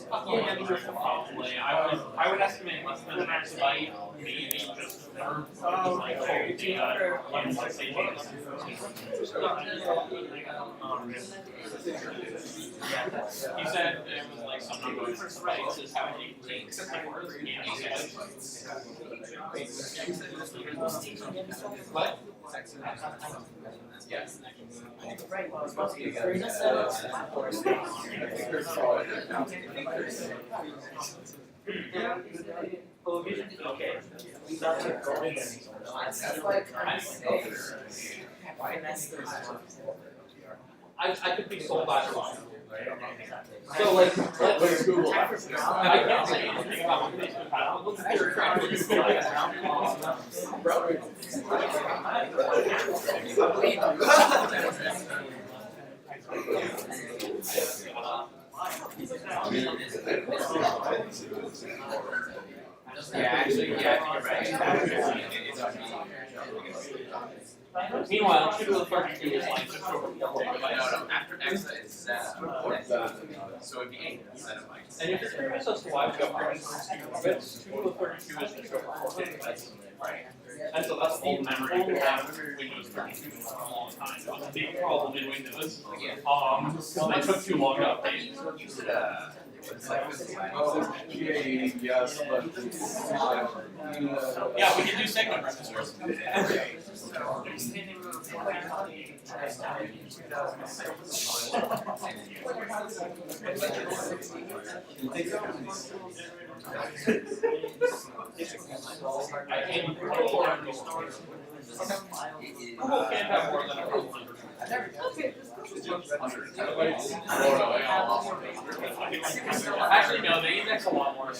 Probably. I would estimate less than an exabyte, maybe just for like old data and let's say data. You said it was like some number of bytes is how many takes it works. What? Yes. Right, well, it's supposed to be 3 to 7. Okay. That's like I could be sold by the line. So like, let's Google that. I can't say anything about what Facebook has. Let's do a track with Yeah, actually, yeah, I think you're right. Meanwhile, 2 to the 32 is like just over 4 No, gigabytes. after X is Z. So it'd be 8 zettabytes. And if you're curious as to why we got 32 bits, 2 to the 32 is just over 4 gigabytes. Right. And so that's old memory you could have Windows 32 for a long time. It was a big problem in Windows. They took too long to update. You should, yes, but Yeah, we can do segment registers. Google can't have more than a couple hundred. Actually, no, they index a lot more. I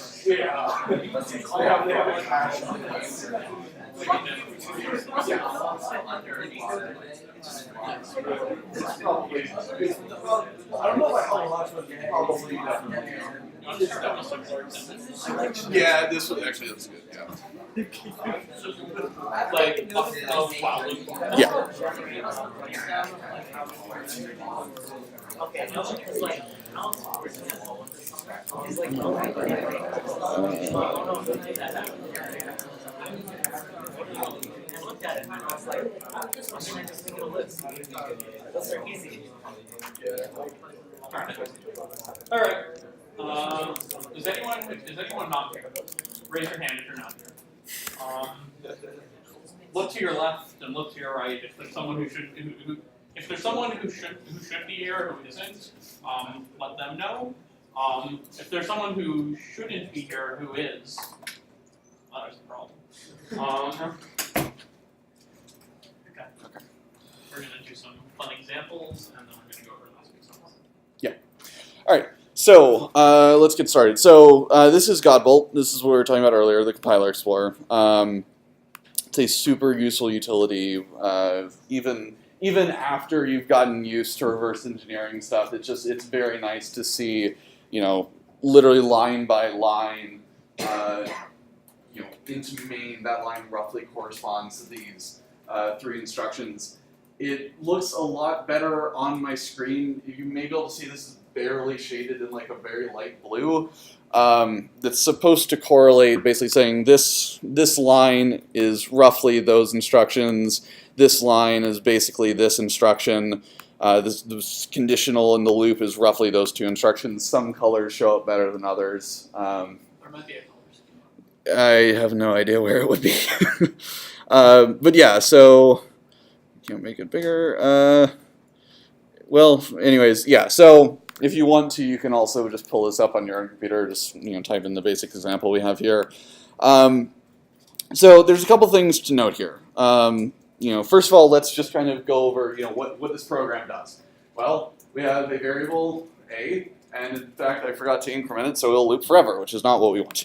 don't know about how much, but probably definitely. Yeah, this was actually that's good. Yeah. Like, wow. Yeah. Okay, no, it's like, it's like, I looked at it and I was like, I'm just thinking of lists. Those are easy. Alright. Is anyone not here? Raise your hand if you're not here. Look to your left and look to your right. If there's someone who should be here who isn't, let them know. If there's someone who shouldn't be here who is, there's a problem. Okay. We're gonna do some fun examples and then we're gonna go over last week's ones. All right. So let's get started. So this is Godbolt. This is what we were talking about earlier, the Compiler Explorer. It's a super useful utility. Even after you've gotten used to reverse engineering stuff, it's very nice to see, literally line by line, into main. That line roughly corresponds to these 3 instructions. It looks a lot better on my screen. You may be able to see this is barely shaded in like a very light blue. That's supposed to correlate, basically saying this line is roughly those instructions. This line is basically this instruction. This conditional in the loop is roughly those 2 instructions. Some colors show up better than others. There might be a color scheme. I have no idea where it would be. But yeah, so can't make it bigger. Well, anyways, yeah. So if you want to, you can also just pull this up on your own computer. Just type in the basic example we have here. So there's a couple things to note here. First of all, let's just kind of go over what this program does. Well, we have a variable a, and in fact, I forgot to increment it, so it'll loop forever, which is not what we want.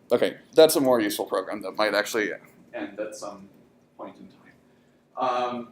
Okay, that's a more useful program that might actually end at some point in time.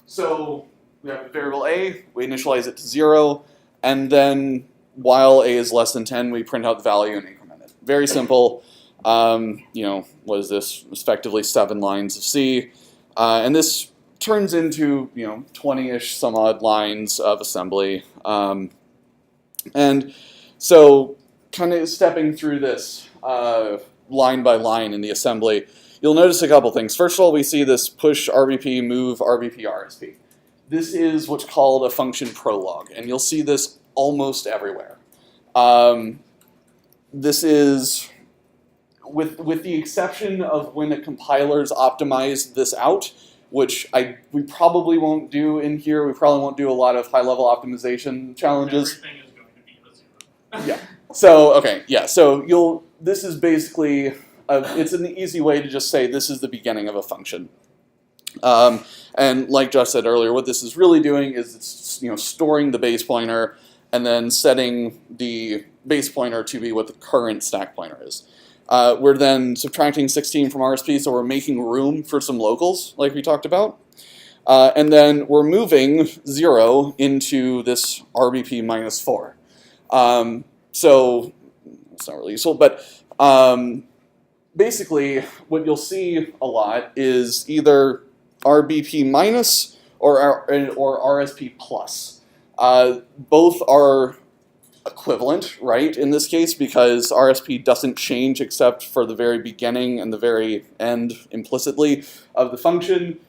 So we have a variable a, we initialize it to 0, and then while a is less than 10, we print out the value and increment it. Very simple. What is this? Effectively 7 lines of C. And this turns into 20-ish some odd lines of assembly. And so kind of stepping through this line by line in the assembly, you'll notice a couple things. First of all, we see this push RBP, move RBP, RSP. This is what's called a function prologue, and you'll see this almost everywhere. This is, with the exception of when a compiler's optimized this out, which we probably won't do in here. We probably won't do a lot of high-level optimization challenges. Everything is going to be a zero. Yeah. So, okay, yeah, so this is basically, it's an easy way to just say this is the beginning of a function. And like Josh said earlier, what this is really doing is it's storing the base pointer and then setting the base pointer to be what the current stack pointer is. We're then subtracting 16 from RSP, so we're making room for some locals, like we talked about. And then we're moving 0 into this RBP minus 4. So it's not really useful, but basically what you'll see a lot is either RBP minus or RSP plus. Both are equivalent, right, in this case, because RSP doesn't change except for the very beginning and the very end implicitly of the function.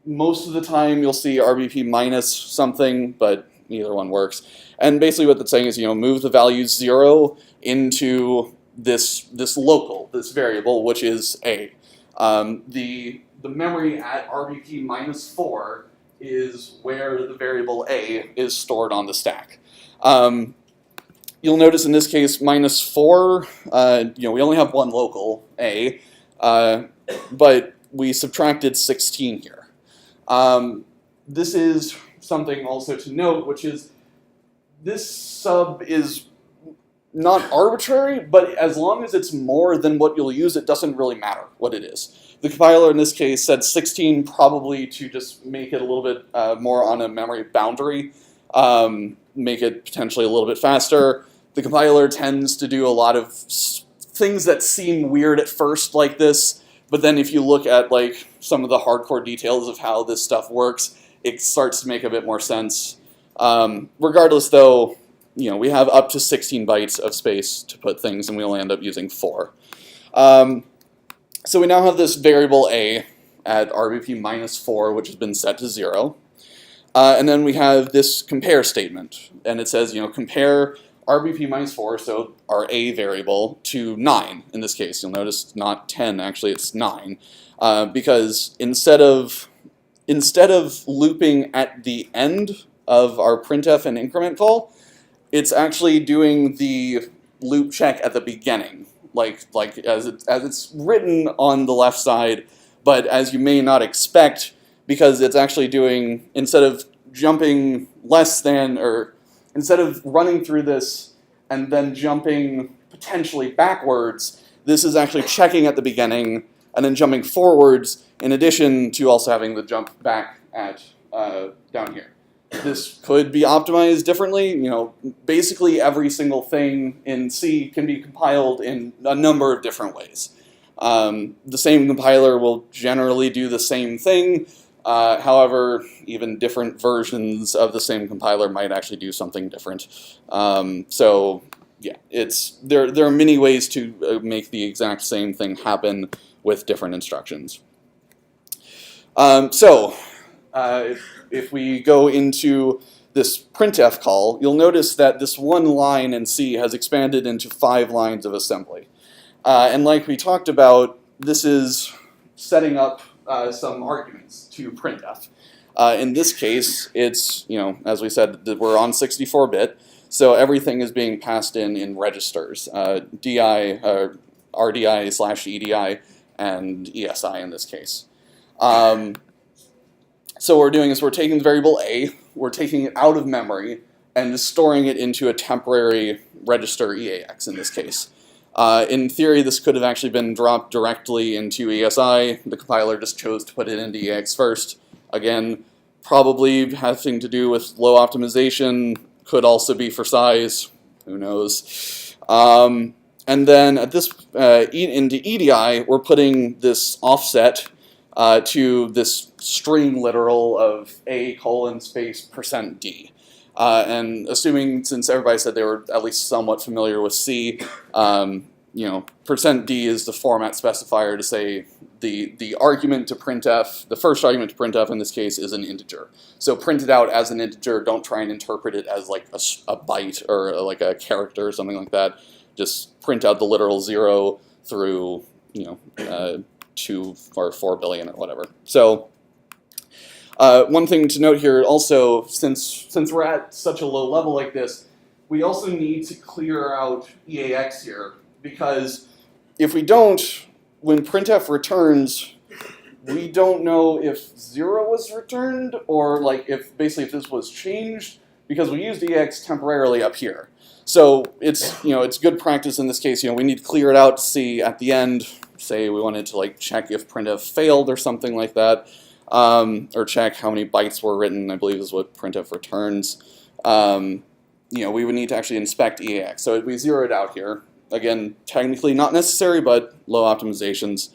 Most of the time you'll see RBP minus something, but either one works. And basically what that's saying is, move the value 0 into this local, this variable, which is A. The memory at RBP minus 4 is where the variable A is stored on the stack. You'll notice in this case, minus 4, we only have one local, A, but we subtracted 16 here. This is something also to note, which is this sub is not arbitrary, but as long as it's more than what you'll use, it doesn't really matter what it is. The compiler in this case said 16 probably to just make it a little bit more on a memory boundary, make it potentially a little bit faster. The compiler tends to do a lot of things that seem weird at first like this, but then if you look at like some of the hardcore details of how this stuff works, it starts to make a bit more sense. Regardless though, we have up to 16 bytes of space to put things, and we only end up using 4. So we now have this variable A at RBP minus 4, which has been set to 0. And then we have this compare statement, and it says, compare RBP minus 4, so our A variable, to 9 in this case. You'll notice not 10, actually it's 9, because instead of looping at the end of our printf and increment call, it's actually doing the loop check at the beginning, like as it's written on the left side, but as you may not expect, because it's actually doing, instead of jumping less than, or instead of running through this and then jumping potentially backwards, this is actually checking at the beginning and then jumping forwards, in addition to also having the jump back at down here. This could be optimized differently. Basically every single thing in C can be compiled in a number of different ways. The same compiler will generally do the same thing. However, even different versions of the same compiler might actually do something different. So yeah, there are many ways to make the exact same thing happen with different instructions. If we go into this printf call, you'll notice that this one line in C has expanded into 5 lines of assembly. And like we talked about, this is setting up some arguments to printf. In this case, it's, as we said, we're on 64-bit, so everything is being passed in registers, DI, RDI/EDI, and ESI in this case. So what we're doing is we're taking the variable A, we're taking it out of memory, and just storing it into a temporary register EAX in this case. In theory, this could have actually been dropped directly into ESI. The compiler just chose to put it into EAX first. Again, probably having to do with low optimization, could also be for size, who knows. And then at this into EDI, we're putting this offset to this string literal of A colon space %D. And assuming, since everybody said they were at least somewhat familiar with C, %D is the format specifier to say the argument to printf, the first argument to printf in this case is an integer. So print it out as an integer, don't try and interpret it as like a byte or like a character or something like that. Just print out the literal 0 through, 2 or 4 billion or whatever. So one thing to note here also, since we're at such a low level like this, we also need to clear out EAX here, because if we don't, when printf returns, we don't know if 0 was returned or like if basically if this was changed, because we used EAX temporarily up here. So it's it's good practice in this case. We need to clear it out to see at the end, say we wanted to like check if printf failed or something like that, or check how many bytes were written, I believe is what printf returns. We would need to actually inspect EAX. So we zero it out here. Again, technically not necessary, but low optimizations.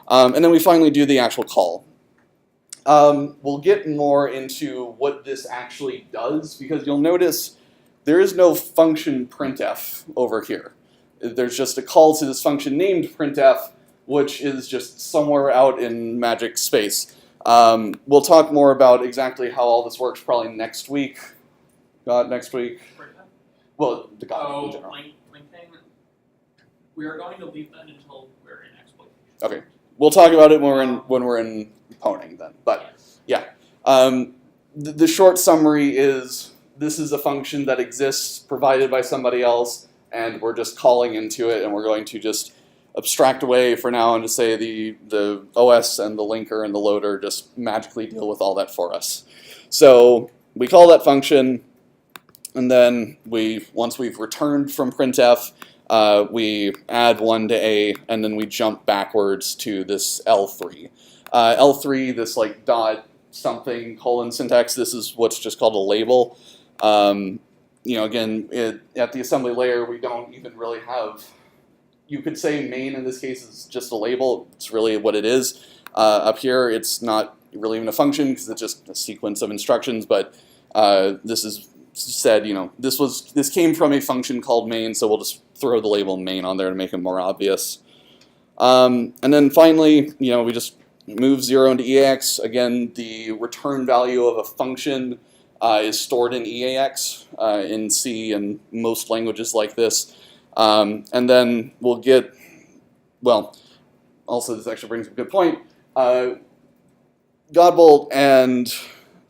And then we finally do the actual call. We'll get more into what this actually does, because you'll notice there is no function printf over here. There's just a call to this function named printf, which is just somewhere out in magic space. We'll talk more about exactly how all this works probably next week. Next week? Well, the God in general. Linking. We are going to leave that until we're in exploitation. Okay, we'll talk about it when we're in poning then. But yes. yeah, the short summary is this is a function that exists provided by somebody else, and we're just calling into it, and we're going to just abstract away for now and just say the OS and the linker and the loader just magically deal with all that for us. So we call that function, and then once we've returned from printf, we add 1 to A, and then we jump backwards to this L3. L3, this like dot something colon syntax, this is what's just called a label. Again, at the assembly layer, we don't even really have, you could say main in this case is just a label. It's really what it is. Up here, it's not really even a function because it's just a sequence of instructions, but this is said, this came from a function called main, so we'll just throw the label main on there to make it more obvious. And then finally, we just move 0 into EAX. Again, the return value of a function is stored in EAX in C and most languages like this. And then we'll get, also this actually brings up a good point. Godbolt and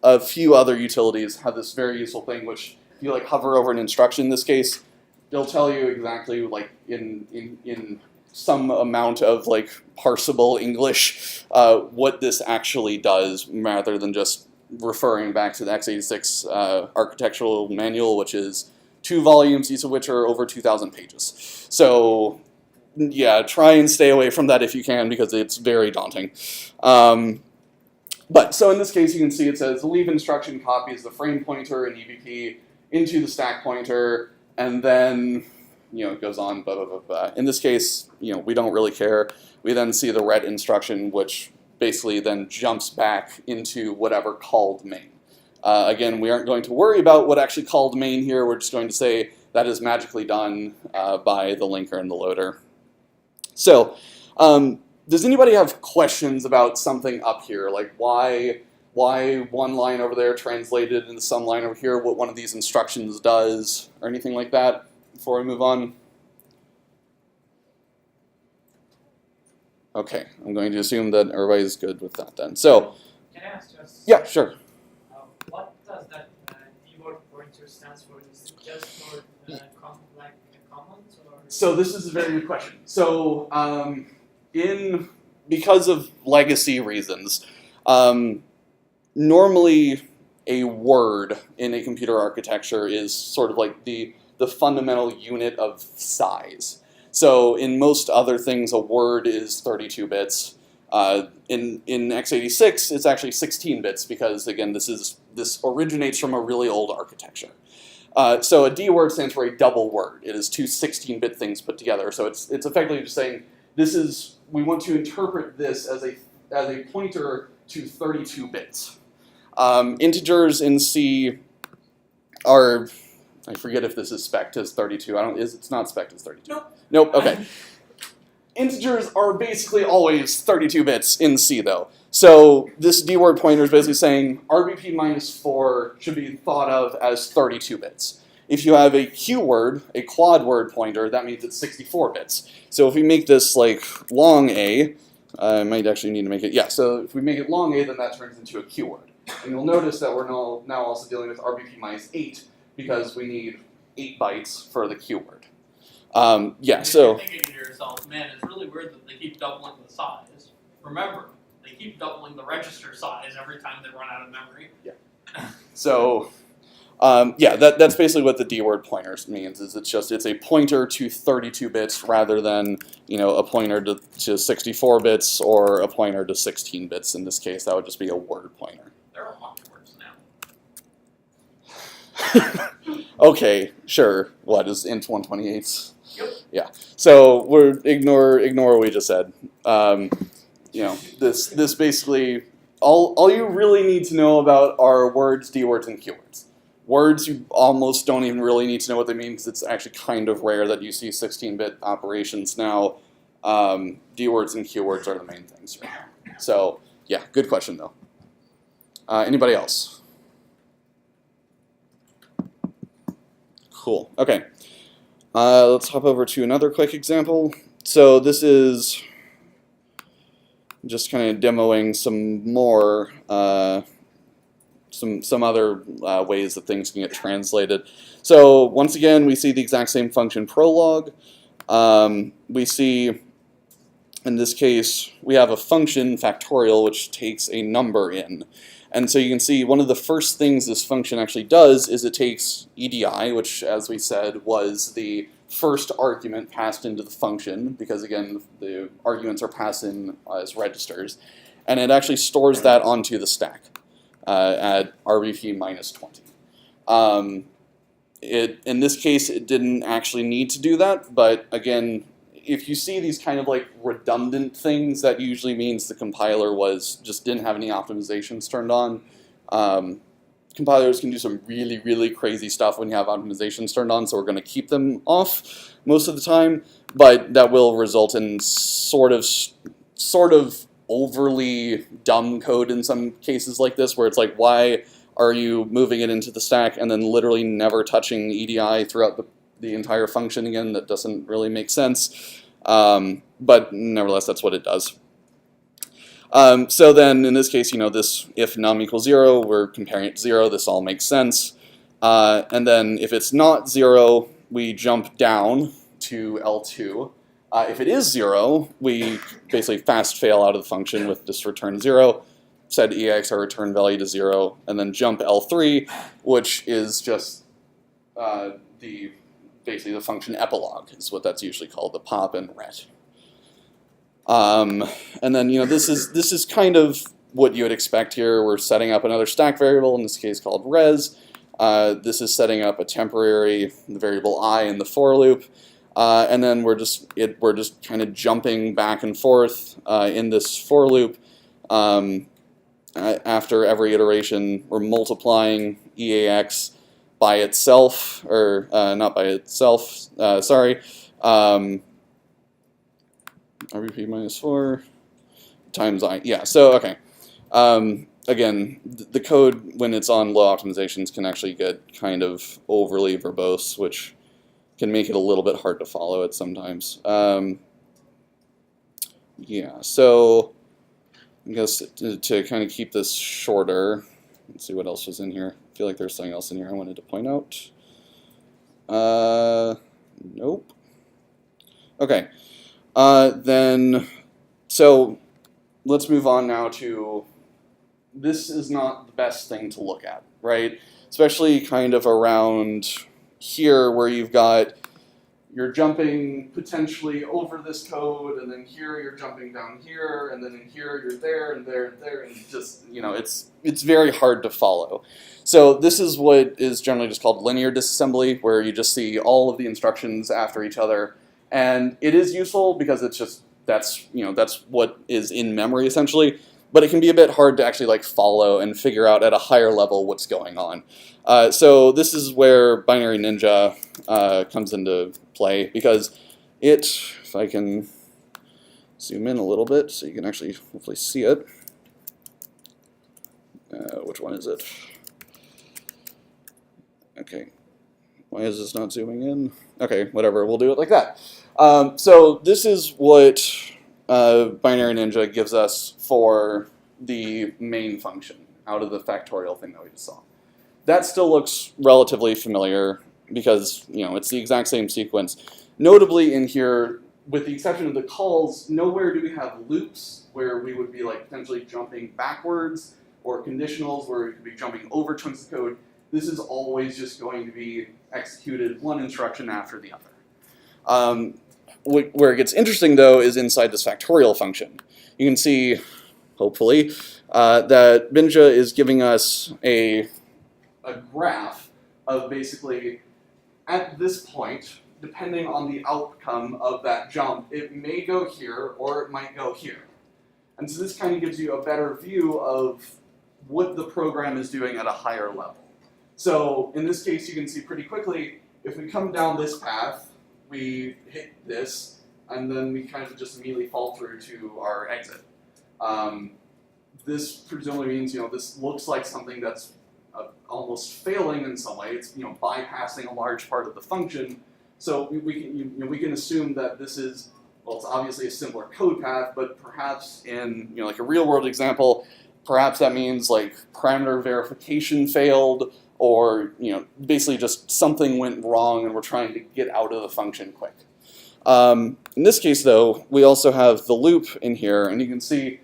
a few other utilities have this very useful thing, which if you like hover over an instruction in this case, they'll tell you exactly like in some amount of like parsable English what this actually does, rather than just referring back to the x86 architectural manual, which is 2 volumes, each of which are over 2,000 pages. So yeah, try and stay away from that if you can, because it's very daunting. But so in this case, you can see it says the leave instruction copies the frame pointer and EBP into the stack pointer, and then it goes on, blah, blah, blah, blah. In this case, we don't really care. We then see the ret instruction, which basically then jumps back into whatever called main. Again, we aren't going to worry about what actually called main here. We're just going to say that is magically done by the linker and the loader. So, does anybody have questions about something up here? Like why one line over there translated into some line over here, what one of these instructions does, or anything like that before we move on? Okay, I'm going to assume that everybody's good with that then. So, can I ask just? Yeah, sure. What does that keyword pointer stands for? Is it just for like a comment, or? So this is a very good question. So because of legacy reasons, normally a word in a computer architecture is sort of like the fundamental unit of size. So in most other things, a word is 32 bits. In x86, it's actually 16 bits because, again, this originates from a really old architecture. So a D word stands for a double word. It is two 16-bit things put together. So it's effectively just saying we want to interpret this as as a pointer to 32 bits. Integers in C are, I forget if this is spec'd as 32. It's not spec'd as 32. Nope. Nope, okay. Integers are basically always 32 bits in C though. So this dword pointer is basically saying RBP minus 4 should be thought of as 32 bits. If you have a Q word, a quad word pointer, that means it's 64 bits. So if we make this like long A, I might actually need to make it, yeah, so if we make it long A, then that turns into a Q word. And you'll notice that we're now also dealing with RBP minus 8 because we need 8 bytes for the Q word. Yeah, And so... if you're thinking to yourself, man, it's really weird that they keep doubling the size. Remember, they keep doubling the register size every time they run out of memory. So, yeah, that's basically what the dword pointers means. Is it's a pointer to 32 bits rather than a pointer to 64 bits or a pointer to 16 bits. In this case, that would just be a word pointer. There are lots of words now. Okay, sure. What is int 128? Yep. Yeah. So we're ignore what we just said. This basically all you really need to know about are words, dwords, and keywords. Words you almost don't even really need to know what they mean because it's actually kind of rare that you see 16-bit operations now. Dwords and keywords are the main things right now. So yeah, good question though. Anybody else? Cool. Okay. Let's hop over to another quick example. So this is just kind of demoing some more, some other ways that things can get translated. So once again, we see the exact same function prolog. We see, in this case, we have a function factorial which takes a number in. And so you can see one of the first things this function actually does is it takes EDI, which, as we said, was the first argument passed into the function, because again, the arguments are passed in as registers, and it actually stores that onto the stack at RBP minus 20. In this case, it didn't actually need to do that, but again, if you see these kind of like redundant things, that usually means the compiler just didn't have any optimizations turned on. Compilers can do some really, really crazy stuff when you have optimizations turned on, so we're going to keep them off most of the time, but that will result in sort of overly dumb code in some cases like this, where it's like, why are you moving it into the stack and then literally never touching EDI throughout the entire function again? That doesn't really make sense, but nevertheless, that's what it does. So then, in this case, this if num equals 0, we're comparing it to 0. This all makes sense. And then if it's not 0, we jump down to L2. If it is 0, we basically fast fail out of the function with just return 0, set EAX our return value to 0, and then jump L3, which is just basically the function epilogue is what that's usually called, the pop and ret. And then this is kind of what you would expect here. We're setting up another stack variable, in this case called res. This is setting up a temporary variable I in the for loop, and then we're just kind of jumping back and forth in this for loop. After every iteration, we're multiplying EAX by itself, or not by itself. Sorry. RBP minus 4 times I. Yeah, so, okay. Again, the code, when it's on low optimizations, can actually get kind of overly verbose, which can make it a little bit hard to follow it sometimes. Yeah, so I guess to kind of keep this shorter, let's see what else was in here. I feel like there's something else in here I wanted to point out. Nope. Okay. So let's move on now to, this is not the best thing to look at, right? Especially kind of around here where you're jumping potentially over this code, and then here you're jumping down here, and then in here you're there and there and there, and just, it's very hard to follow. So this is what is generally just called linear disassembly, where you just see all of the instructions after each other. And it is useful because it's just that's what is in memory essentially. But it can be a bit hard to actually like follow and figure out at a higher level what's going on. So this is where Binary Ninja comes into play, because if I can zoom in a little bit so you can actually hopefully see it. Which one is it? Okay. Why is this not zooming in? Okay, whatever, we'll do it like that. So this is what Binary Ninja gives us for the main function out of the factorial thing that we just saw. That still looks relatively familiar because it's the exact same sequence. Notably in here, with the exception of the calls, nowhere do we have loops where we would be like potentially jumping backwards, or conditionals where we could be jumping over chunks of code. This is always just going to be executed one instruction after the other. Where it gets interesting, though, is inside this factorial function. You can see, hopefully, that Binja is giving us a graph of basically, at this point, depending on the outcome of that jump, it may go here or it might go here. And so this kind of gives you a better view of what the program is doing at a higher level. So in this case, you can see pretty quickly, if we come down this path, we hit this, and then we kind of just immediately fall through to our exit. This presumably means, this looks like something that's almost failing in some way. It's, bypassing a large part of the function. So we can assume that this is, well, it's obviously a simpler code path, but perhaps in, like a real world example, perhaps that means like parameter verification failed, or basically just something went wrong and we're trying to get out of the function quick. In this case, though, we also have the loop in here, and you can see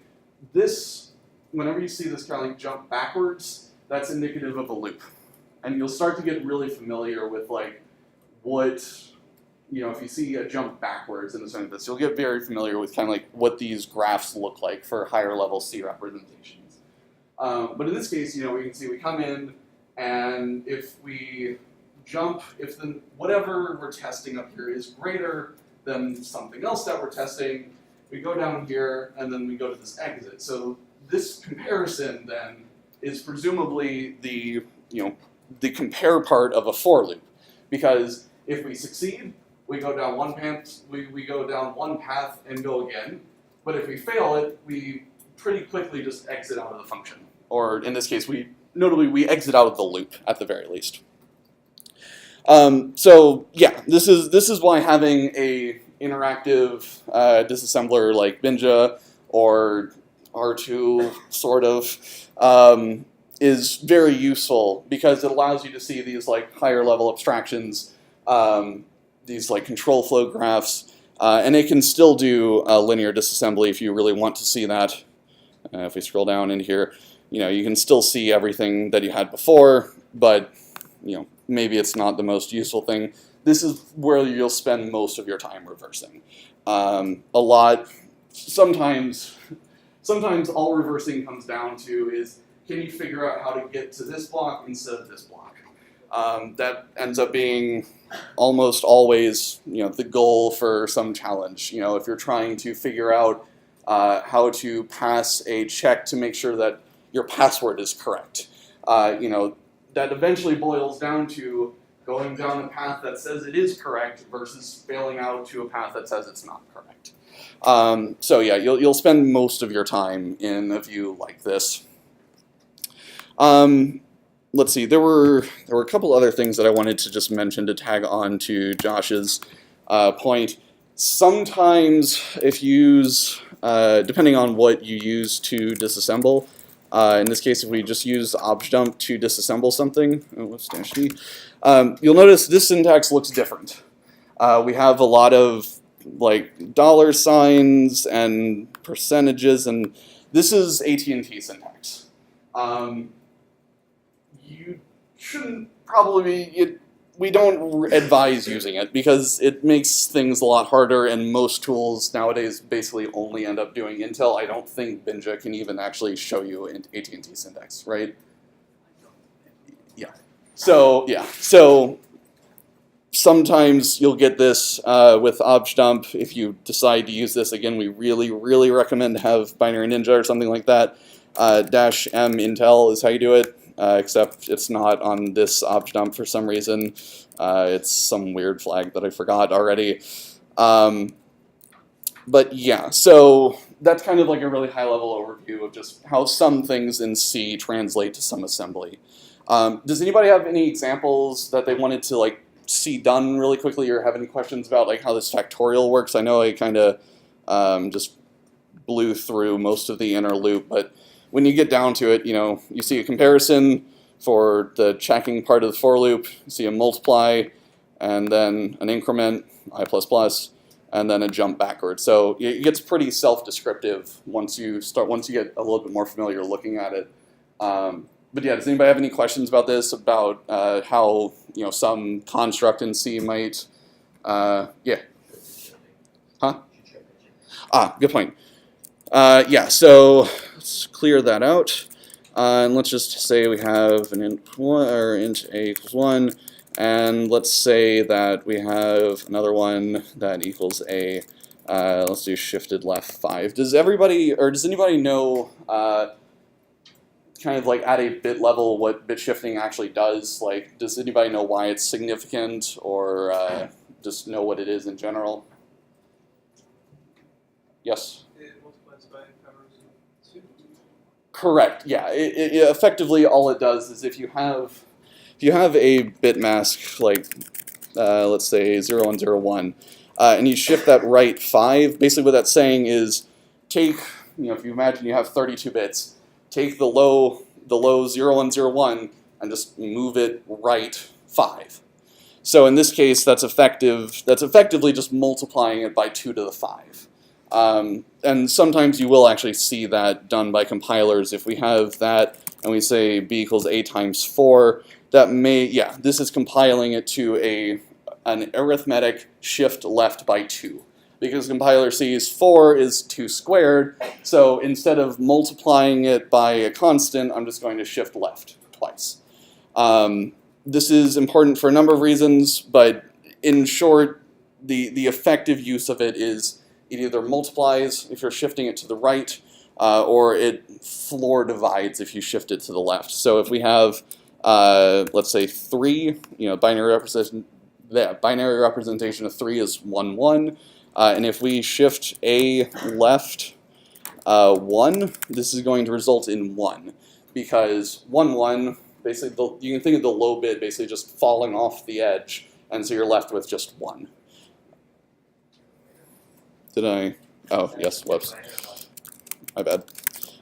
this, whenever you see this kind of like jump backwards, that's indicative of a loop. And you'll start to get really familiar with like what, if you see a jump backwards in something like this, you'll get very familiar with kind of like what these graphs look like for higher level C representations. But in this case, we can see we come in, and if we jump, if the whatever we're testing up here is greater than something else that we're testing, we go down here and then we go to this exit. So this comparison then is presumably the compare part of a for loop, because if we succeed, we go down one path, we go down one path and go again. But if we fail it, we pretty quickly just exit out of the function, or in this case, notably, we exit out of the loop at the very least. So yeah, this is why having a interactive disassembler like Binja or R2 sort of is very useful, because it allows you to see these like higher level abstractions, these like control flow graphs, and it can still do linear disassembly if you really want to see that. If we scroll down in here, you can still see everything that you had before, but maybe it's not the most useful thing. This is where you'll spend most of your time reversing. Sometimes all reversing comes down to is, can you figure out how to get to this block instead of this block? That ends up being almost always the goal for some challenge. If you're trying to figure out how to pass a check to make sure that your password is correct. That eventually boils down to going down a path that says it is correct versus failing out to a path that says it's not correct. So yeah, you'll spend most of your time in a view like this. Let's see, there were a couple other things that I wanted to just mention to tag on to Josh's point. Sometimes if you use, depending on what you use to disassemble, in this case, if we just use objdump to disassemble something, what's -d, you'll notice this syntax looks different. We have a lot of like $signs and percentages, and this is AT&T syntax. You shouldn't probably we don't advise using it because it makes things a lot harder, and most tools nowadays basically only end up doing Intel. I don't think Binja can even actually show you AT&T syntax, right? Yeah. So sometimes you'll get this with objdump. If you decide to use this, again, we really, really recommend to have Binary Ninja or something like that. -m intel is how you do it, except it's not on this objdump for some reason. It's some weird flag that I forgot already. But yeah, so that's kind of like a really high-level overview of just how some things in C translate to some assembly. Does anybody have any examples that they wanted to like see done really quickly, or have any questions about like how this factorial works? I know I kind of just blew through most of the inner loop, but when you get down to it, you know, you see a comparison for the checking part of the for loop, you see a multiply, and then an increment, I++, and then a jump backwards. So it gets pretty self-descriptive once you get a little bit more familiar looking at it. But yeah, does anybody have any questions about this, about how, you know, some construct in C might, yeah. Huh? Good point. Yeah, so let's clear that out. And let's just say we have an int a equals 1, and let's say that we have another one that equals a, let's do shifted left 5. Does anybody know kind of like at a bit level what bit shifting actually does? Like, does anybody know why it's significant, or just know what it is in general? Yes? It multiplies by powers of 2. Correct, yeah. It effectively all it does is if you have a bit mask like let's say 0101 and you shift that right 5, basically what that's saying is take, you know, if you imagine you have 32 bits, take the low 0101 and just move it right 5. So in this case that's effectively just multiplying it by 2 to the 5. And sometimes you will actually see that done by compilers. If we have that and we say b equals a times 4, that may, yeah, this is compiling it to an arithmetic shift left by 2. Because compiler sees 4 is 2 squared, so instead of multiplying it by a constant, I'm just going to shift left twice. This is important for a number of reasons, but in short, the effective use of it is it either multiplies if you're shifting it to the right, or it floor divides if you shift it to the left. So if we have, let's say 3, you know, binary representation of 3 is 1, 1. And if we shift a left 1, this is going to result in 1. Because 1, 1, basically, you can think of the low bit basically just falling off the edge, and so you're left with just 1. Did I? Oh, yes, whoops. My bad.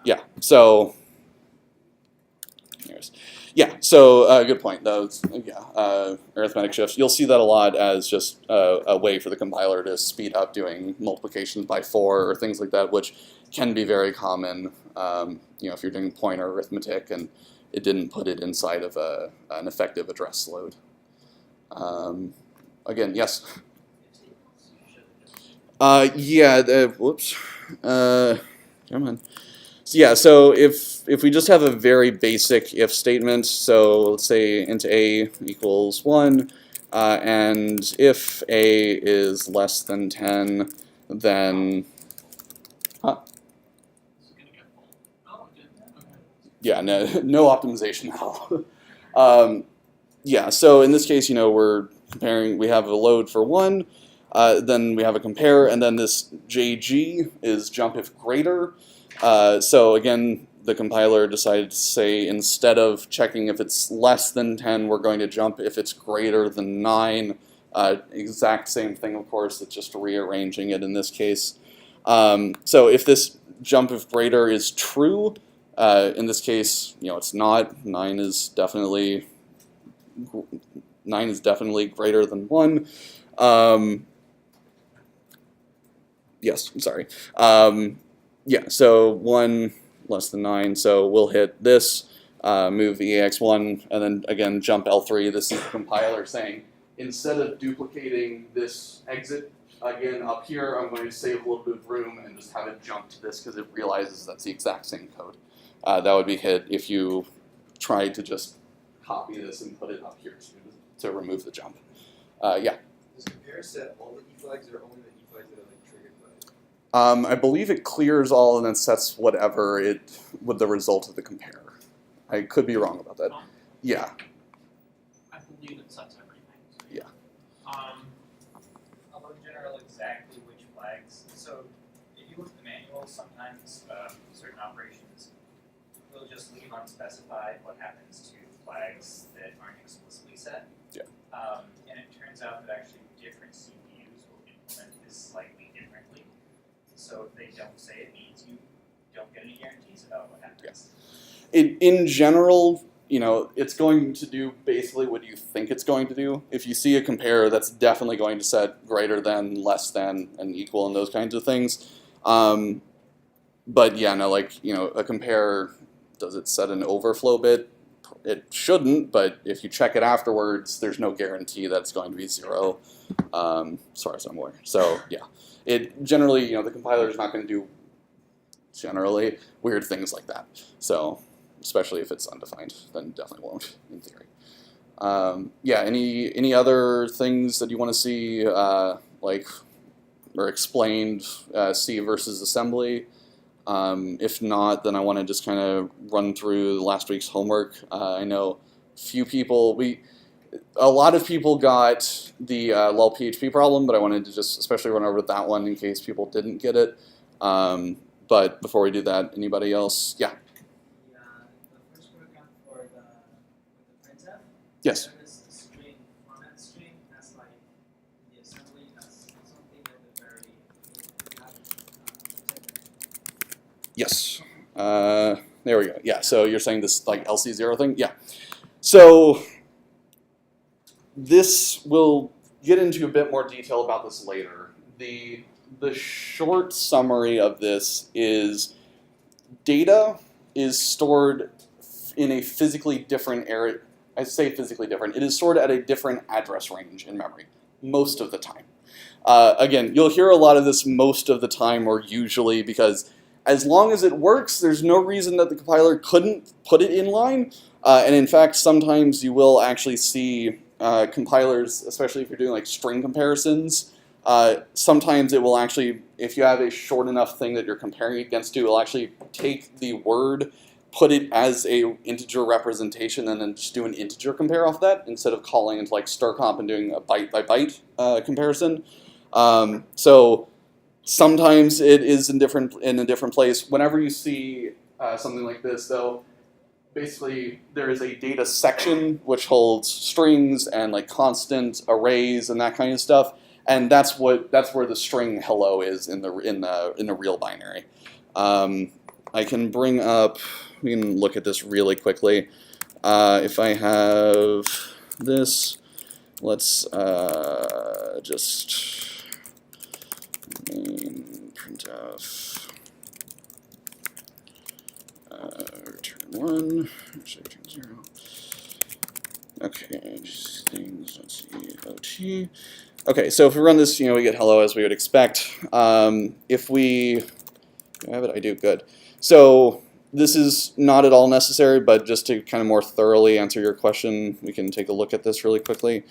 Yeah, so, good point. Those, arithmetic shifts. You'll see that a lot as just a way for the compiler to speed up doing multiplications by 4 or things like that, which can be very common, if you're doing pointer arithmetic and it didn't put it inside of an effective address load. Again, yes? Whoops. Come on. So yeah, so if we just have a very basic if statement, so let's say int a equals 1, and if a is less than 10, then yeah, no optimization at all. Yeah, so in this case, we're comparing, we have a load for 1, then we have a compare, and then this JG is jump if greater. So again, the compiler decided to say instead of checking if it's less than 10, we're going to jump if it's greater than 9. Exact same thing, of course, it's just rearranging it in this case. So if this jump if greater is true, in this case, it's not. 9 is definitely greater than 1. Yes, I'm sorry. Yeah, so 1 less than 9, so we'll hit this, move the EAX1, and then again jump L3. This is the compiler saying, instead of duplicating this exit again up here, I'm going to save a little bit of room and just have it jump to this because it realizes that's the exact same code. That would be hit if you tried to just copy this and put it up here to remove the jump. Yeah. Does compare set all the E flags or only the E flags that are like triggered by it? I believe it clears all and then sets whatever it with the result of the compare. I could be wrong about that. Yeah. I believe it sets everything. So Yeah. Although in general, exactly which flags. So if you look at the manual, sometimes certain operations will just leave unspecified what happens to flags that aren't explicitly set. Yeah. And it turns out that actually different CPUs will implement this slightly differently. So if they don't say it means you don't get any guarantees about what happens. In general, you know, it's going to do basically what you think it's going to do. If you see a compare, that's definitely going to set greater than, less than, and equal, and those kinds of things. But yeah, no, like, you know, a compare, does it set an overflow bit? It shouldn't, but if you check it afterwards, there's no guarantee that it's going to be 0, as far as I'm aware. So yeah, it generally, you know, the compiler is not going to do generally weird things like that. So especially if it's undefined, then definitely won't in theory. Yeah, any other things that you want to see, like, or explained, C versus assembly? If not, then I want to just kind of run through last week's homework. I know a lot of people got the lol PHP problem, but I wanted to just especially run over that one in case people didn't get it. But before we do that, anybody else? Yeah. The first program for the printf. Yes. There is a string, format string, that's like the assembly, that's something that the very Yes. There we go. Yeah. So you're saying this like LC0 thing? Yeah. So this will get into a bit more detail about this later. The short summary of this is data is stored in a physically different area. I say physically different. It is stored at a different address range in memory most of the time. Again, you'll hear a lot of this most of the time or usually because as long as it works, there's no reason that the compiler couldn't put it in line. And in fact, sometimes you will actually see compilers, especially if you're doing like string comparisons, sometimes it will actually, if you have a short enough thing that you're comparing against to, it will actually take the word, put it as a integer representation, and then just do an integer compare off that instead of calling into like strcomp and doing a byte by byte comparison. So sometimes it is in a different place. Whenever you see something like this, though, basically there is a data section which holds strings and like constant arrays and that kind of stuff. And that's where the string hello is in the real binary. I can bring up. We can look at this really quickly. If I have this, let's just main printf return 1, return 0. Okay, just things. Let's see, OT. Okay, so if we run this, we get hello as we would expect. If we do I have it, I do, good. So this is not at all necessary, but just to kind of more thoroughly answer your question, we can take a look at this really quickly.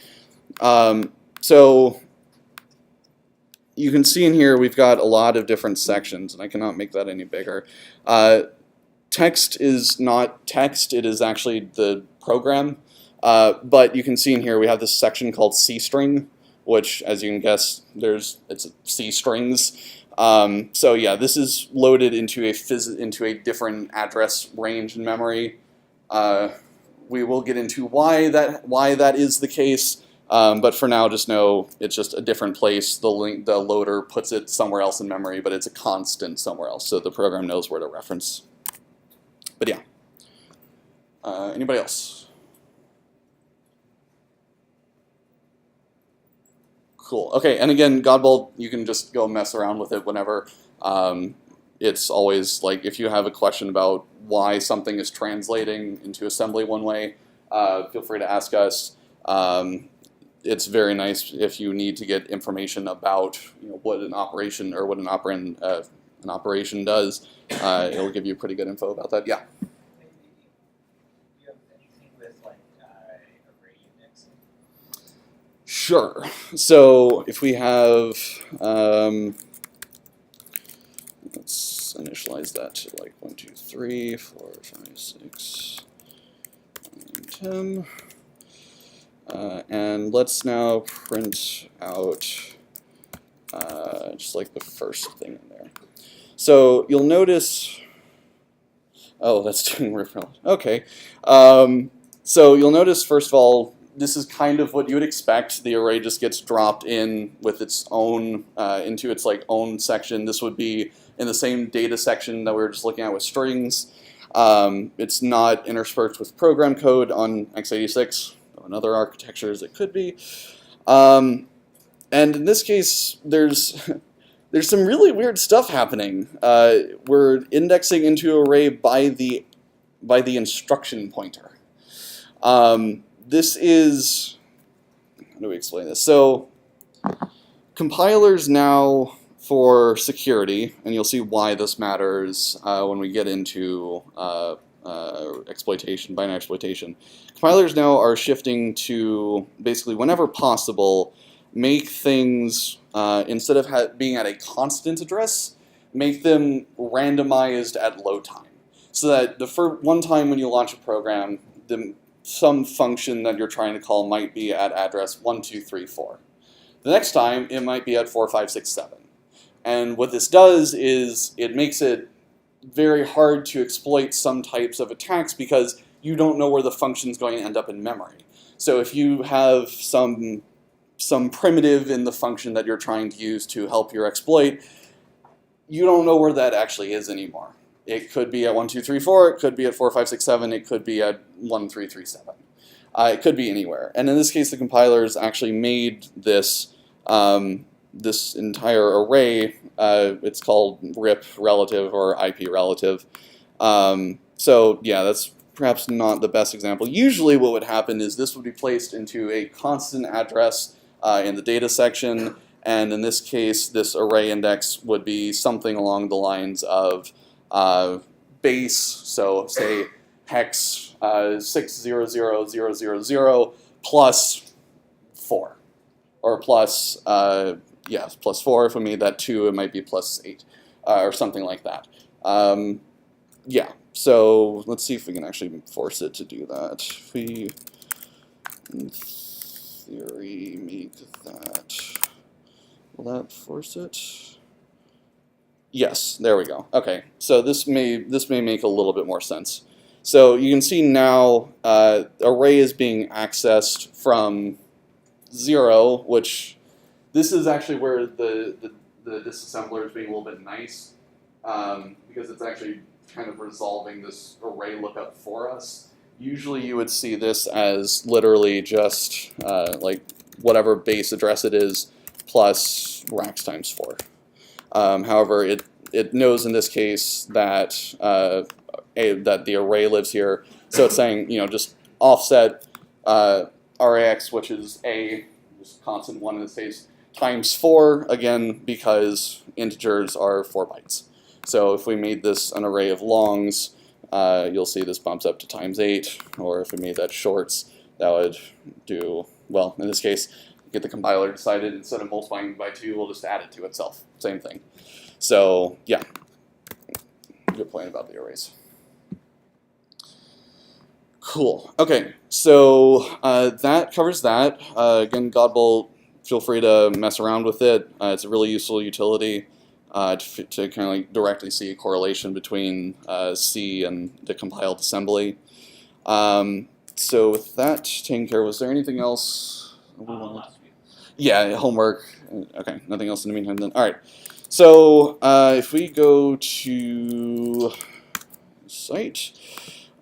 So you can see in here we've got a lot of different sections, and I cannot make that any bigger. Text is not text, it is actually the program. But you can see in here we have this section called C string, which, as you can guess, it's C strings. So yeah, this is loaded into a different address range in memory. We will get into why that is the case, but for now, just know it's just a different place. The loader puts it somewhere else in memory, but it's a constant somewhere else, so the program knows where to reference. But yeah, anybody else? Cool. Okay, and again, Godbolt, you can just go mess around with it whenever. It's always like if you have a question about why something is translating into assembly one way, feel free to ask us. It's very nice if you need to get information about what an operation or what an operation does. It'll give you pretty good info about that. Yeah. Do you have anything with like array indexing? Sure. So if we have, let's initialize that to like 1, 2, 3, 4, 5, 6, 9, 10. And let's now print out just like the first thing in there. So you'll notice, oh, that's doing rip rel. Okay. So you'll notice, first of all, this is kind of what you would expect. The array just gets dropped in with its own, into its like own section. This would be in the same data section that we were just looking at with strings. It's not interspersed with program code on x86, on other architectures it could be. And in this case, there's some really weird stuff happening. We're indexing into an array by the instruction pointer. This is, how do we explain this? So compilers now, for security, and you'll see why this matters when we get into exploitation, binary exploitation. Compilers now are shifting to basically, whenever possible, make things, instead of being at a constant address, make them randomized at load time. So that the first one time when you launch a program, some function that you're trying to call might be at address 1, 2, 3, 4. The next time, it might be at 4, 5, 6, 7. And what this does is it makes it very hard to exploit some types of attacks because you don't know where the function's going to end up in memory. So if you have some primitive in the function that you're trying to use to help your exploit, you don't know where that actually is anymore. It could be at 1, 2, 3, 4, it could be at 4, 5, 6, 7, it could be at 1, 3, 3, 7. It could be anywhere. And in this case, the compilers actually made this this entire array, it's called RIP relative or IP relative. So yeah, that's perhaps not the best example. Usually what would happen is this would be placed into a constant address in the data section, and in this case, this array index would be something along the lines of base, so say hex 600000 plus 4, or plus, yes, plus 4. If we made that 2, it might be plus 8, or something like that. Yeah, so let's see if we can actually force it to do that. If we, in theory, make that, will that force it? Yes, there we go. Okay, so this may make a little bit more sense. So you can see now array is being accessed from 0, which this is actually where the disassembler is being a little bit nice, because it's actually kind of resolving this array lookup for us. Usually you would see this as literally just like whatever base address it is plus racks times 4. However, it knows in this case that that the array lives here, so it's saying, you know, just offset RAX, which is a just constant 1 in this case, times 4, again because integers are 4 bytes. So if we made this an array of longs, you'll see this bumps up to times 8, or if we made that shorts, that would do, well, in this case, get the compiler decided instead of multiplying by 2, we'll just add it to itself. Same thing. So yeah, good point about the arrays. Cool. Okay, so that covers that. Again, Godbolt, feel free to mess around with it. It's a really useful utility to kind of like directly see a correlation between C and the compiled assembly. So with that taken care of, was there anything else? Last week. Yeah, homework. Okay, nothing else in the meantime then. All right. So if we go to site,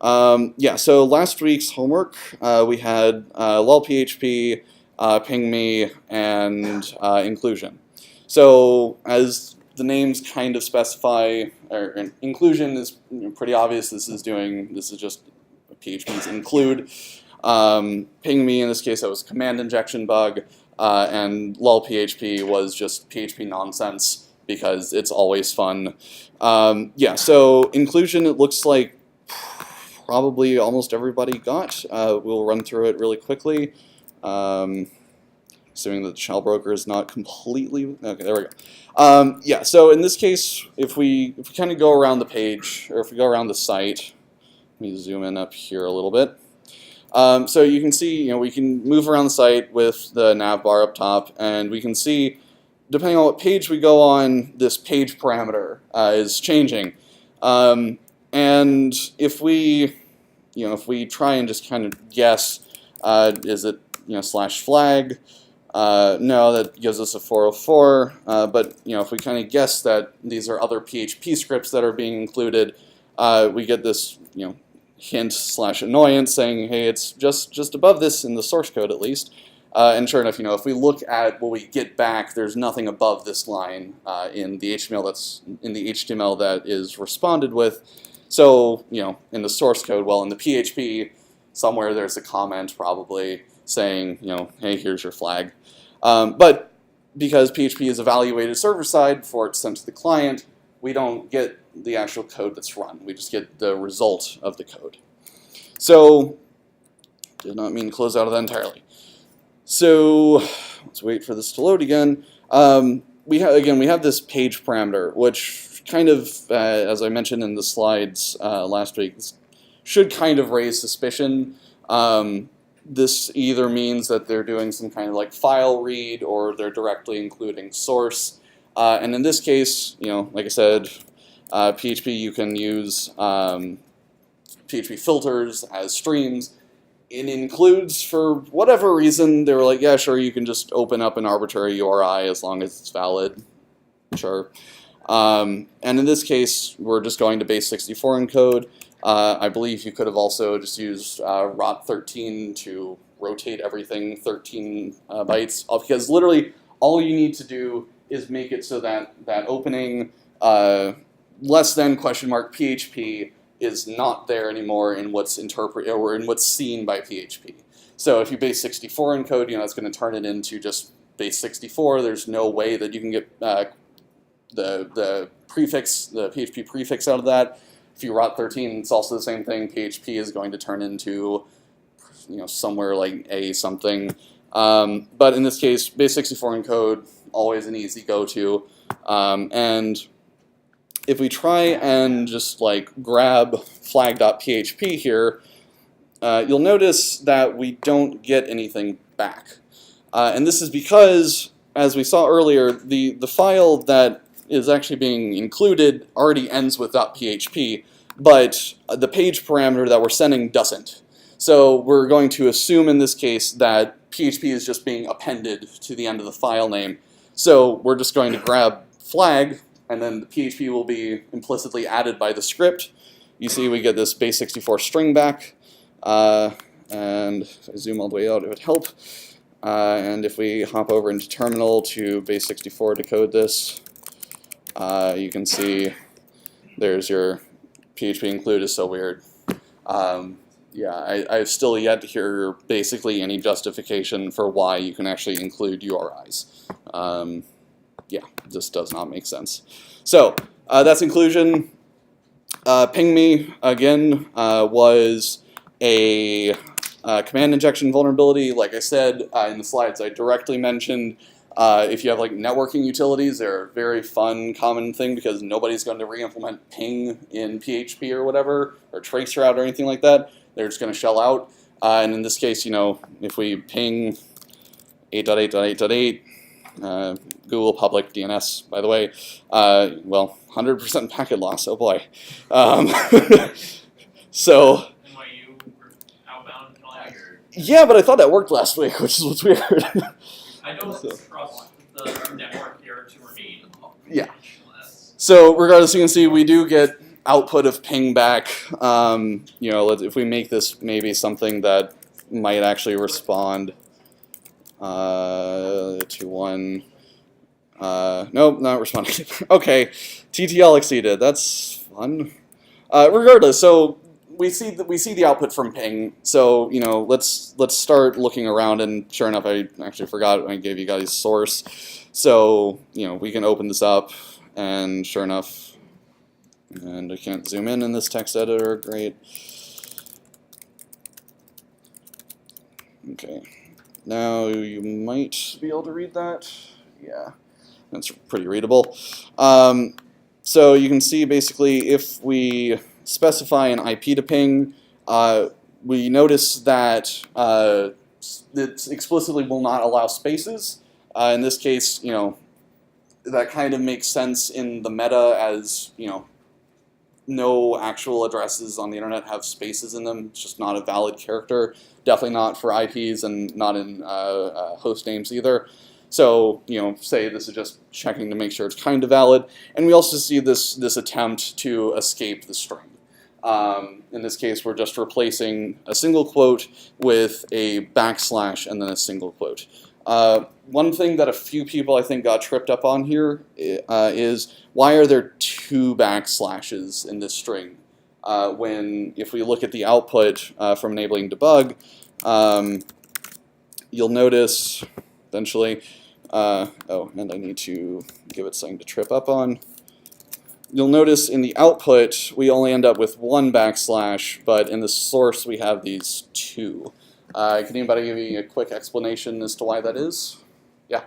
yeah. So last week's homework, we had lolphp, pingme, and inclusion. So as the names kind of specify, or inclusion is pretty obvious. This is just PHP's include. Pingme, in this case, that was a command injection bug, and lolphp was just PHP nonsense because it's always fun. Yeah, so inclusion, it looks like probably almost everybody got. We'll run through it really quickly. assuming that the shell broker is not completely, okay, there we go. Yeah, so in this case, if we kind of go around the page, or if we go around the site, let me zoom in up here a little bit. So you can see, we can move around the site with the nav bar up top, and we can see, depending on what page we go on, this page parameter is changing. And if we, if we try and just kind of guess, is it, /flag? No, that gives us a 404. But if we kind of guess that these are other PHP scripts that are being included, we get this, hint/annoyance saying, hey, it's just above this in the source code at least. And sure enough, if we look at what we get back, there's nothing above this line in the HTML that is responded with. So, in the source code, well, in the PHP, somewhere there's a comment probably saying, hey, here's your flag. But because PHP is evaluated server-side before it's sent to the client, we don't get the actual code that's run. We just get the result of the code. So, did not mean to close out of that entirely. So, let's wait for this to load again. We have this page parameter, which kind of, as I mentioned in the slides last week, should kind of raise suspicion. This either means that they're doing some kind of like file read, or they're directly including source. And in this case, like I said, PHP, you can use PHP filters as streams. It includes, for whatever reason, they were like, yeah, sure, you can just open up an arbitrary URI as long as it's valid. Sure. And in this case, we're just going to base 64 encode. I believe you could have also just used ROT13 to rotate everything 13 bytes, because literally all you need to do is make it so that that opening less than $PHP is not there anymore in what's interpreted or in what's seen by PHP. So if you base 64 encode, it's going to turn it into just base 64. There's no way that you can get the prefix, the PHP prefix out of that. If you ROT13, it's also the same thing. PHP is going to turn into, somewhere like A something. But in this case, base 64 encode, always an easy go-to. And if we try and just like grab flag.php here, you'll notice that we don't get anything back. And this is because, as we saw earlier, the file that is actually being included already ends with .php, but the page parameter that we're sending doesn't. So we're going to assume in this case that PHP is just being appended to the end of the file name. So we're just going to grab flag, and then the PHP will be implicitly added by the script. You see we get this base 64 string back, and if I zoom all the way out, it would help. And if we hop over into terminal to base 64 to code this, you can see there's your PHP include is so weird. Yeah, I've still yet to hear basically any justification for why you can actually include URIs. Yeah, this does not make sense. So that's inclusion. Ping me, again, was a command injection vulnerability. Like I said in the slides, I directly mentioned if you have like networking utilities, they're a very fun, common thing because nobody's going to re-implement ping in PHP or whatever, or traceroute or anything like that. They're just going to shell out. And in this case, if we ping 8.8.8.8, Google public DNS, by the way, well, 100% packet loss, oh boy. So, NYU outbound and all that. yeah, but I thought that worked last week, which is what's weird. I don't trust the network here to remain. Yeah. So regardless, you can see we do get output of ping back. If we make this maybe something that might actually respond to one. Nope, not responding. Okay, TTL exceeded. That's fun. Regardless, so we see the output from ping. So let's start looking around, and sure enough, I actually forgot I gave you guys source. So we can open this up, and sure enough, and I can't zoom in this text editor. Great. Okay, Now you might be able to read that. Yeah, that's pretty readable. So you can see basically if we specify an IP to ping, we notice that it explicitly will not allow spaces. In this case, you know, that kind of makes sense in the meta as, you know, no actual addresses on the internet have spaces in them. It's just not a valid character. Definitely not for IPs and not in host names either. So, you know, say this is just checking to make sure it's kind of valid. And we also see this attempt to escape the string. In this case, we're just replacing a single quote with a backslash and then a single quote. One thing that a few people I think got tripped up on here is why are there 2 backslashes in this string? When if we look at the output from enabling debug, you'll notice eventually, oh, and I need to give it something to trip up on. You'll notice in the output we only end up with 1 backslash, but in the source we have these 2. Can anybody give me a quick explanation as to why that is? Yeah?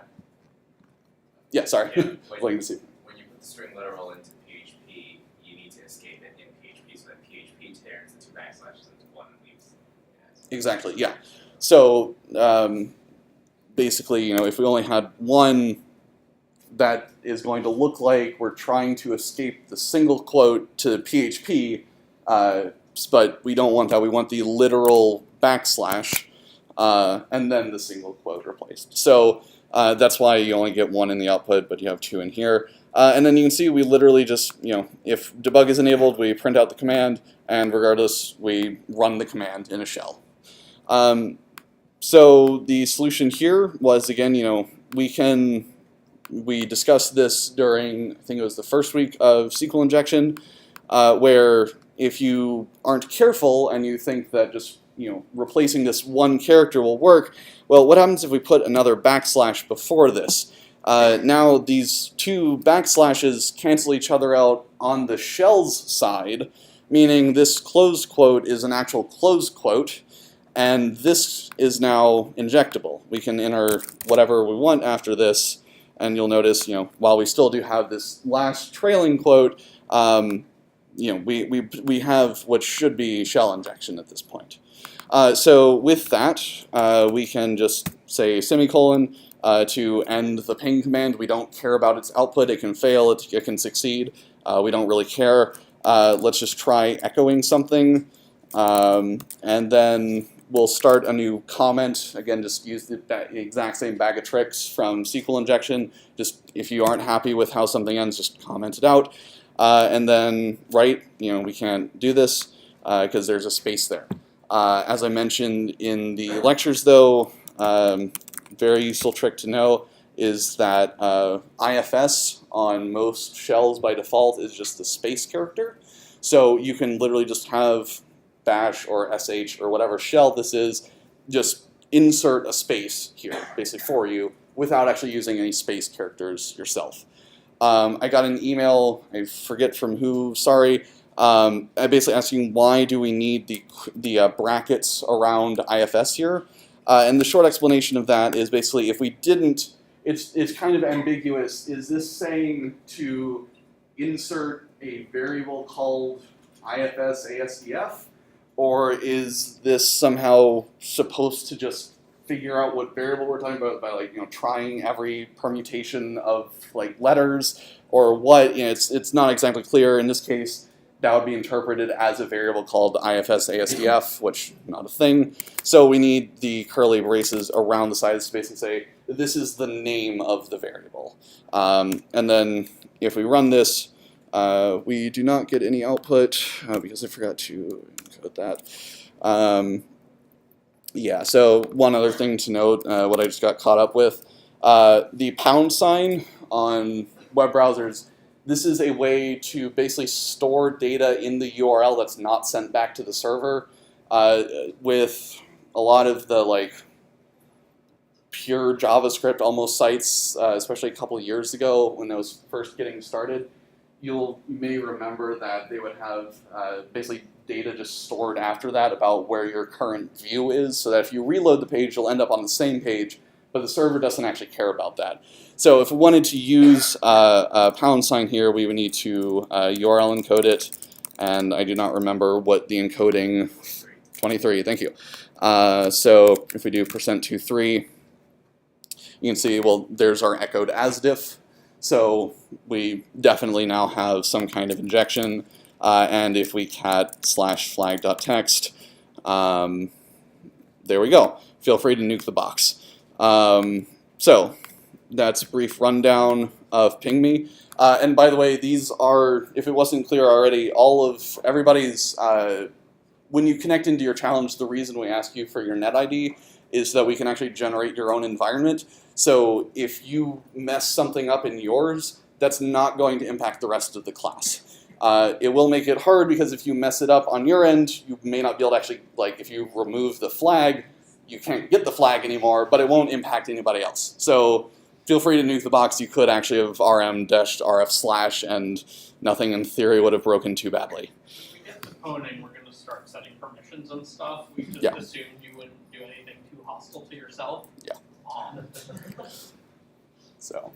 Yeah, sorry. Waiting to see. When you put the string literal into PHP, you need to escape it in PHP so that PHP tears the 2 backslashes into 1 and leaves. Exactly, yeah. So basically, you know, if we only had 1, that is going to look like we're trying to escape the single quote to PHP, but we don't want that. We want the literal backslash and then the single quote replaced. So that's why you only get 1 in the output, but you have 2 in here. And then you can see we literally just, you know, if debug is enabled, we print out the command, and regardless, we run the command in a shell. So the solution here was, again, you know, we discussed this during, I think it was the first week of SQL injection, where if you aren't careful and you think that just, you know, replacing this 1 character will work, well, what happens if we put another backslash before this? Now these 2 backslashes cancel each other out on the shell's side, meaning this closed quote is an actual closed quote, and this is now injectable. We can enter whatever we want after this, and you'll notice, you know, while we still do have this last trailing quote, you know, we have what should be shell injection at this point. So with that, we can just say semicolon to end the ping command. We don't care about its output. It can fail. It can succeed. We don't really care. Let's just try echoing something, and then we'll start a new comment. Again, just use the exact same bag of tricks from SQL injection. Just if you aren't happy with how something ends, just comment it out. And then write, you know, we can't do this because there's a space there. As I mentioned in the lectures, though, very useful trick to know is that IFS on most shells by default is just the space character. So you can literally just have bash or sh or whatever shell this is, just insert a space here, basically for you, without actually using any space characters yourself. I got an email, I forget from who, sorry, basically asking why do we need the brackets around IFS here. And the short explanation of that is basically if we didn't, it's kind of ambiguous. Is this saying to insert a variable called IFS ASDF? Or is this somehow supposed to just figure out what variable we're talking about by, like, you know, trying every permutation of, like, letters or what? You know, it's not exactly clear. In this case, that would be interpreted as a variable called IFS ASDF, which not a thing. So we need the curly braces around the side of the space and say this is the name of the variable. And then if we run this, we do not get any output because I forgot to code that. Yeah, so one other thing to note, what I just got caught up with, the pound sign on web browsers, this is a way to basically store data in the URL that's not sent back to the server. With a lot of the, like, pure JavaScript almost sites, especially a couple of years ago when it was first getting started, you may remember that they would have basically data just stored after that about where your current view is, so that if you reload the page, you'll end up on the same page, but the server doesn't actually care about that. So if we wanted to use a # here, we would need to URL encode it, and I do not remember what the encoding, 23, thank you. So if we do %23, you can see, well, there's our echoed asdiff. So we definitely now have some kind of injection. And if we cat /flag.txt, there we go. Feel free to nuke the box. So that's a brief rundown of PingMe. And by the way, these are, if it wasn't clear already, all of everybody's, when you connect into your challenge, the reason we ask you for your net ID is so that we can actually generate your own environment. So if you mess something up in yours, that's not going to impact the rest of the class. It will make it hard because if you mess it up on your end, you may not be able to actually, like if you remove the flag, you can't get the flag anymore, but it won't impact anybody else. So feel free to nuke the box. You could actually have rm-rf/ and nothing in theory would have broken too badly. If we get to pwning, we're going to start setting permissions and stuff. We just Yeah. assumed you wouldn't do anything too hostile to yourself. Yeah. Um, So,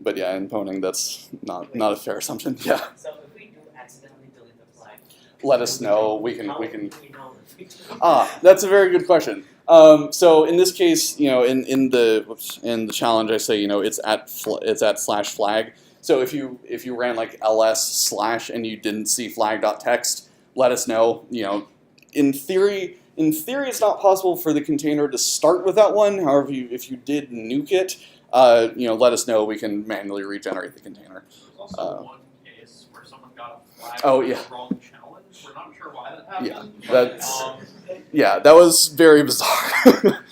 but yeah, in pwning, that's not a fair assumption. Yeah. So if we do accidentally delete the flag, Let us know. We how can. do we know if we did? That's a very good question. So in this case, you know, in the challenge, I say, you know, it's at /flag. So if you ran like ls/ and you didn't see flag.txt, let us know. You know, in theory, it's not possible for the container to start with that one. However, if you did nuke it, you know, let us know. We can manually regenerate the container. There's also one case where someone got a flag Oh, for yeah. the wrong challenge. We're not sure why that happened. Yeah, that's- but, Yeah, that was very bizarre.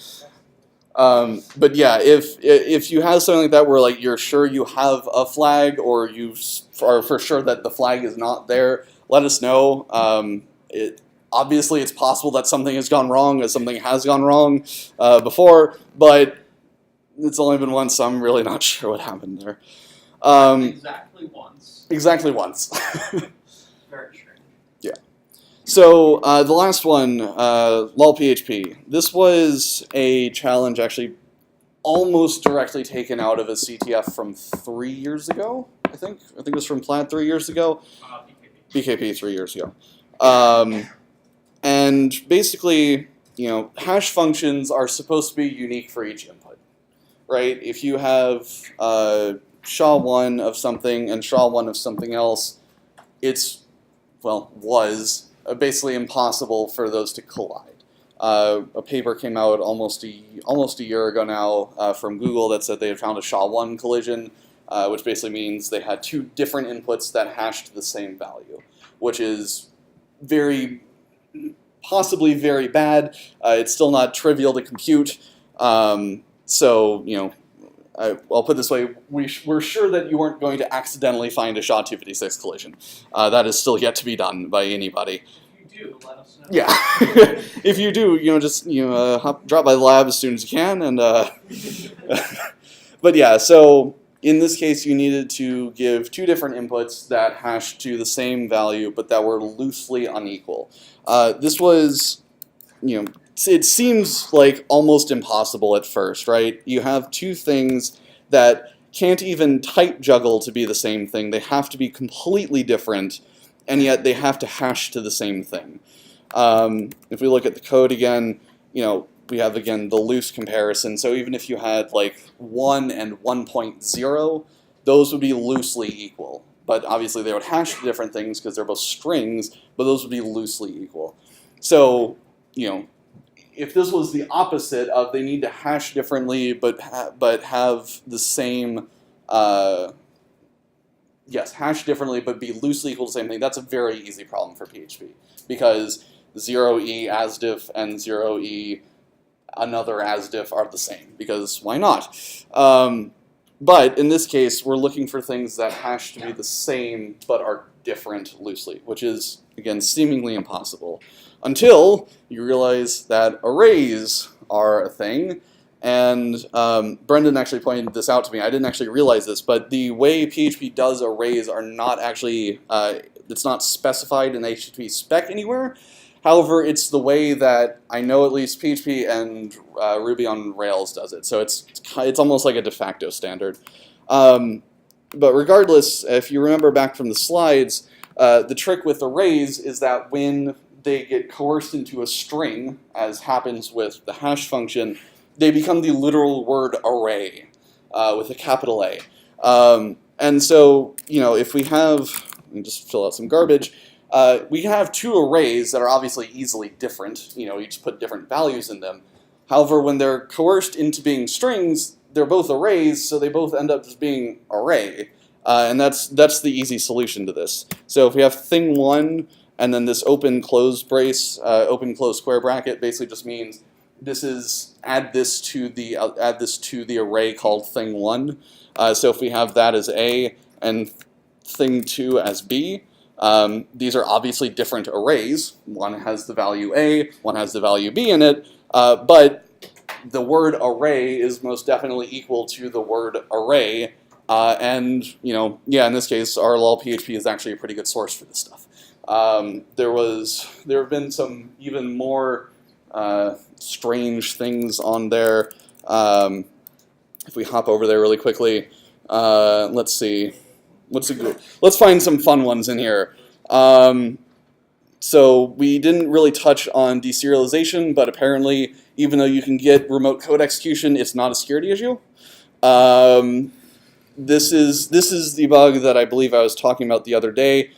But yeah, if you have something like that where like you're sure you have a flag or you are for sure that the flag is not there, let us know. Obviously, it's possible that something has gone wrong, as something has gone wrong before, but it's only been once, so I'm really not sure what happened there. exactly once. Exactly once. Very strange. So the last one, lolphp. This was a challenge actually almost directly taken out of a CTF from 3 years ago, I think. I think it was from Plaid 3 years ago. BKB. BKP 3 years ago. And basically, you know, hash functions are supposed to be unique for each input, right? If you have SHA-1 of something and SHA-1 of something else, it's, well, was basically impossible for those to collide. A paper came out almost a year ago now from Google that said they had found a SHA-1 collision, which basically means they had two different inputs that hashed the same value, which is possibly very bad. It's still not trivial to compute. So, you know, I'll put it this way, we're sure that you weren't going to accidentally find a SHA-256 collision. That is still yet to be done by anybody. If you do, let us know. Yeah. If you do, you know, just, you know, drop by the lab as soon as you can. And but yeah, so in this case, you needed to give two different inputs that hashed to the same value, but that were loosely unequal. This was, you know, it seems like almost impossible at first, right? You have two things that can't even type juggle to be the same thing. They have to be completely different, and yet they have to hash to the same thing. If we look at the code again, you know, we have, again, the loose comparison. So even if you had, like, 1 and 1.0, those would be loosely equal. But obviously they would hash to different things because they're both strings, but those would be loosely equal. So, you know, if this was the opposite of they need to hash differently but have the same, yes, hash differently but be loosely equal to the same thing, that's a very easy problem for PHP. Because 0e asdiff and 0e another asdiff are the same, because why not? But in this case, we're looking for things that hash to be the same but are different loosely, which is, again, seemingly impossible. Until you realize that arrays are a thing, And Brendan actually pointed this out to me. I didn't actually realize this, but the way PHP does arrays are not actually, it's not specified in the HTTP spec anywhere. However, it's the way that I know at least PHP and Ruby on Rails does it. So it's almost like a de facto standard. But regardless, if you remember back from the slides, the trick with arrays is that when they get coerced into a string, as happens with the hash function, they become the literal word array with a capital A. And so, if we have, let me just fill out some garbage, we have two arrays that are obviously easily different. You just put different values in them. However, when they're coerced into being strings, they're both arrays, so they both end up just being array. And that's the easy solution to this. So if we have thing1 and then this open close brace, open close square bracket basically just means this is add this to the array called thing1. So if we have that as A and thing2 as B, these are obviously different arrays. One has the value A, one has the value B in it, but the word array is most definitely equal to the word array, and in this case, RLL PHP is actually a pretty good source for this stuff. There have been some even more strange things on there. If we hop over there really quickly, let's see. Let's find some fun ones in here. So we didn't really touch on deserialization, but apparently, even though you can get remote code execution, it's not a security issue. This is the bug that I believe I was talking about the other day.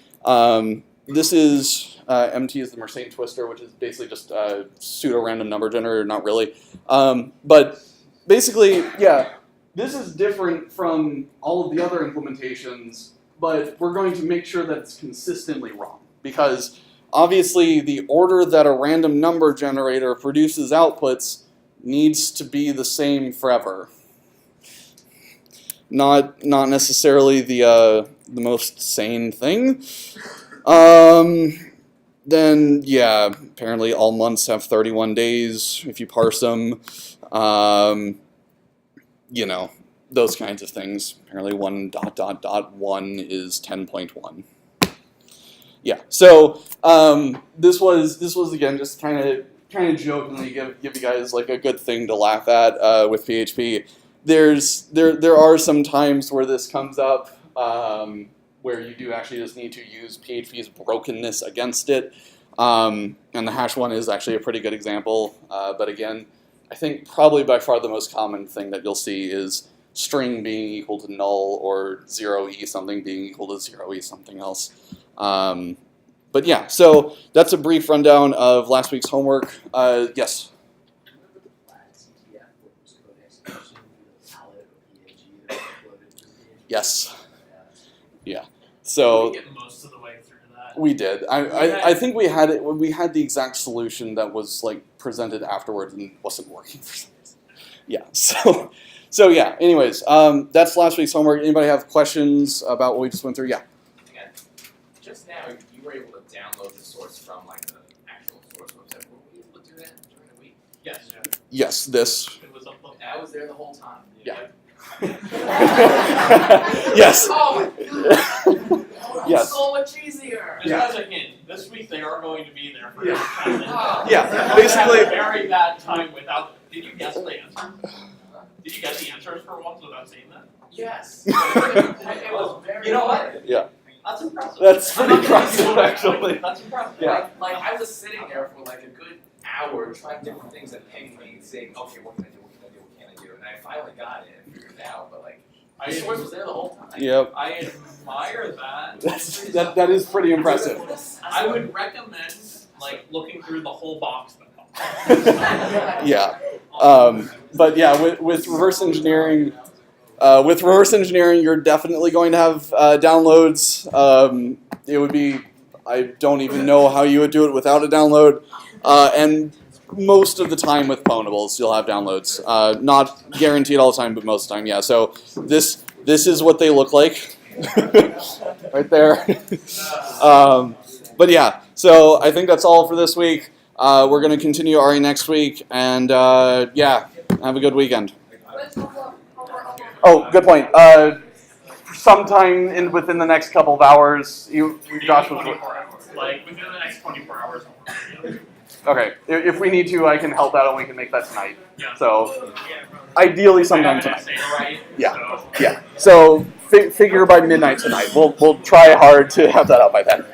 This is MT is the Mersenne twister, which is basically just a pseudo-random number generator, not really. But basically, yeah, this is different from all of the other implementations, but we're going to make sure that it's consistently wrong. Because obviously the order that a random number generator produces outputs needs to be the same forever. Not necessarily the most sane thing. Then yeah, apparently all months have 31 days if you parse them. Those kinds of things. Apparently 1.1 is 10.1. Yeah. So this was again just kind of jokingly give you guys like a good thing to laugh at with PHP. There are some times where this comes up where you do actually just need to use PHP's brokenness against it, and the hash one is actually a pretty good example. But again, I think probably by far the most common thing that you'll see is string being equal to null or 0e something being equal to 0e something else. But yeah, so that's a brief rundown of last week's homework. Yes? Yes. Yeah. So we get most of the way through that. we did. I think we had it. We had the exact solution that was like presented afterwards and wasn't working for some reason. Yeah. So yeah. Anyways, that's last week's homework. Anybody have questions about what we just went through? Yeah. Again, just now you were able to download the source from like the actual source website. Were we able to do that during the week? Yes. Yes. This. It was up the I was there the whole time. Yeah. Yes. Oh my god! Yes. So much easier. Just as a hint, this week they are going to be there for 10 minutes. Yeah. Basically. Had a very bad time without. Did you guess the answer? Did you get the answers for once without saying that? Yes. It was very. You know what? Yeah. That's impressive. That's pretty impressive, actually. That's impressive. Yeah. Like I was sitting there for like a good hour trying different things and pinging me, saying, okay, what can I do? What can I do? What can I do? And I finally got it and figured it out. But like, the source was there the whole time. Yep. I admire that. That is pretty impressive. I would recommend like looking through the whole box that comes. Yeah. But yeah, with reverse engineering, you're definitely going to have downloads. It would be, I don't even know how you would do it without a download. And most of the time with Pwnables, you'll have downloads. Not guaranteed all the time, but most of the time, yeah. So this is what they look like, right there. But yeah, so I think that's all for this week. We're going to continue RE next week, and yeah, Have a good weekend. Oh, good point. Sometime within the next couple of hours, Josh was. 24 hours. Like within the next 24 hours. Okay, if we need to, I can help out and we can make that tonight. Yeah. So, ideally sometime I have an tonight. essay to write, Yeah. so- Yeah. So figure by midnight tonight. We'll try hard to have that out by then.